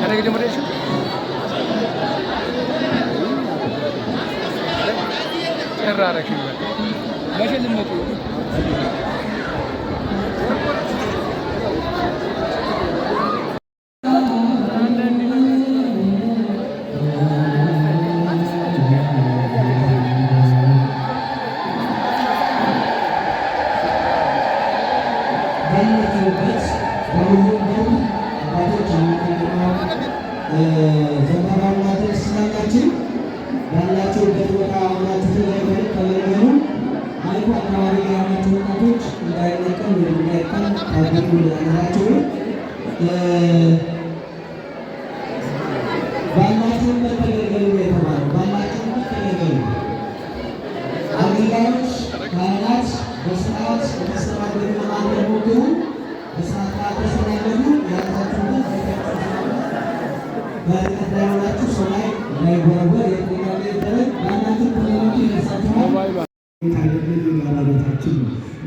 Ada generation. Errare che va. Ma che dimmi tu?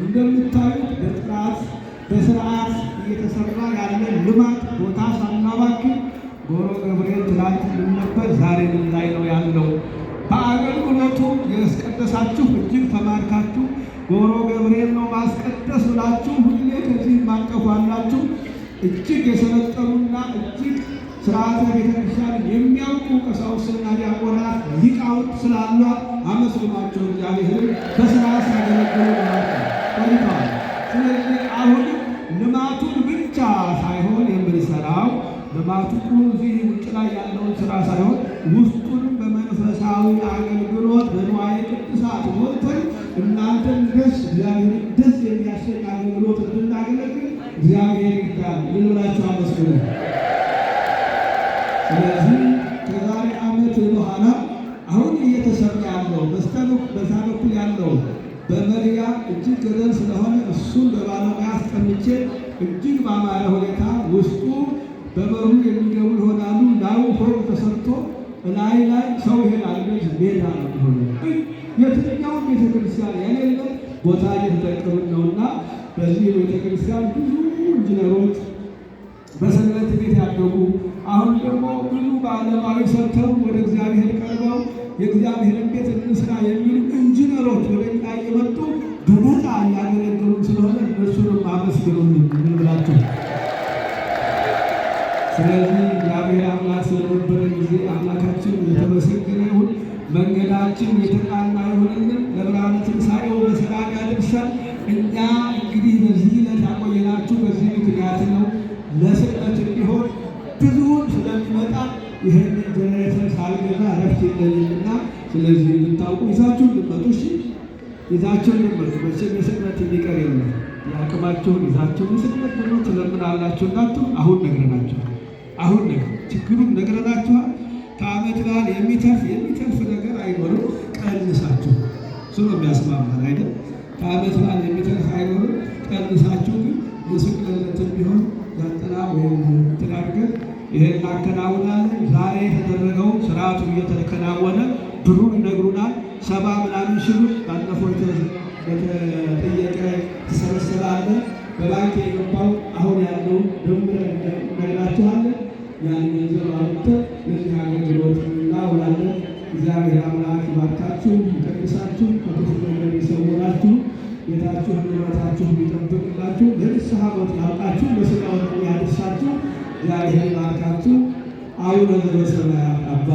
እንደምታዩት በጥራት በስርዓት እየተሰራ ያለ ልማት ቦታ ሳናባክን ጎሮ ገብርኤል ትላንት ነበር፣ ዛሬ ላይ ነው ያለው። በአገልግሎቱ ያስቀደሳችሁ እጅግ ተማርካችሁ ጎሮ ገብርኤል ነው ማስቀደስ ብላችሁ ሁሌ ከዚህ ማቀፋላችሁ እጅግ የሰለጠኑና እጅግ ስርዓተ ቤተክርስቲያን የሚያውቁ ቀሳውስትና ዲያቆናት ሊቃውንት ስላሏ አመስግኗቸው እግዚአብሔር በስራ ሲያገለግሉ ቆይተዋል። ስለዚህ አሁን ልማቱን ብቻ ሳይሆን የምንሰራው ልማቱ እዚህ ውጭ ላይ ያለውን ስራ ሳይሆን ውስጡንም በመንፈሳዊ አገልግሎት በንዋየ ቅድሳት ሞልተን እናንተን ደስ እግዚአብሔርን ደስ የሚያሰኝ አገልግሎት እንድናገለግል እግዚአብሔር ይርዳል። ልንላቸው አመስግኑ። ስለዚህ ከዛሬ ዓመት በኋላ አሁን እየተሰራ ያለው በዛ በኩል ያለው በመሪያ እጅግ ገደል ስለሆነ እሱን በባለሙያ አስቀምጬ እጅግ ባማረ ሁኔታ ውስጡ በበሩ የሚገቡ ይሆናሉ። ላዩ ፎቅ ተሰርቶ ላይ ሰው ይሄዳል። ሜዳ ነው ሆነ የትኛውም ቤተክርስቲያን የሌለ ቦታ እየተጠቀምን ነውና በዚህ ቤተክርስቲያን ብዙ ኢንጂነሮች በሰንበት ቤት ያደጉ አሁን ደግሞ ብዙ በዓለማዊ ሰርተው ወደ እግዚአብሔር ቀርበው የእግዚአብሔርን ቤት እንስራ የሚሉ ኢንጂነሮች ወደ እኛ እየመጡ በነፃ እያገለገሉን ስለሆነ እነሱንም አመስግኑልን እንብላቸው። ስለዚህ እግዚአብሔር አምላክ ስለነበረን ጊዜ አምላካችን የተመሰገነ ይሁን። መንገዳችን የተቃና ይሁንልን። ለብርሃነ ትንሣኤው በሰላም ያድርሰን። እኛ እንግዲህ በዚህ ዕለት ያቆየናችሁ በዚህ ምክንያት ነው። ለስቅለት እንዲሆን ብዙውን ስለሚመጣ ይህንን ጀነሬተር ሳልገዛ እረፍት የለኝምና ስለዚህ እንድታውቁ ይዛችሁ እንድመጡ። እሺ ይዛችሁ እንድመጡ። መቼም የስቅለት የሚቀር የለም። የአቅማችሁን ይዛችሁ የስቅለት ብሎ ትለምናላችሁ እናችሁ። አሁን ነግረናችኋል። አሁን ችግሩን ነግረናችኋል። ከዓመት በዓል የሚተርፍ ነገር አይኖርም። ቀንሳችሁ እሱ ነው የሚያስማማን አይደል? ከዓመት በዓል የሚተርፍ አይኖርም። ቀንሳችሁ ግን የስቅለትን ቢሆን ያጠና ወይም ትናገር ይሄን እናከናውናለን። ዛሬ የተደረገው ስርዓቱ እየተከናወነ ብሩን ይነግሩናል። 70 ምናምን ሺህ ባለፈው የተጠየቀ ተሰበሰባለ። በባንክ የገባው አሁን ያለው ደምረን ነግራችኋለን። ያን ገንዘብ አውጥተን ለዚህ አገልግሎት እናውላለን። እግዚአብሔር አምላክ ይባርካችሁ፣ ይቀድሳችሁ፣ ከክፉ ነገር ይሰውራችሁ፣ ቤታችሁን ንብረታችሁን ይጠብቅላችሁ፣ ለንስሐ ሞት ያብቃችሁ፣ ለሥጋው ደሙ ያድርሳችሁ። እግዚአብሔር ይባርካችሁ። አቡነ ዘበሰማያት አባ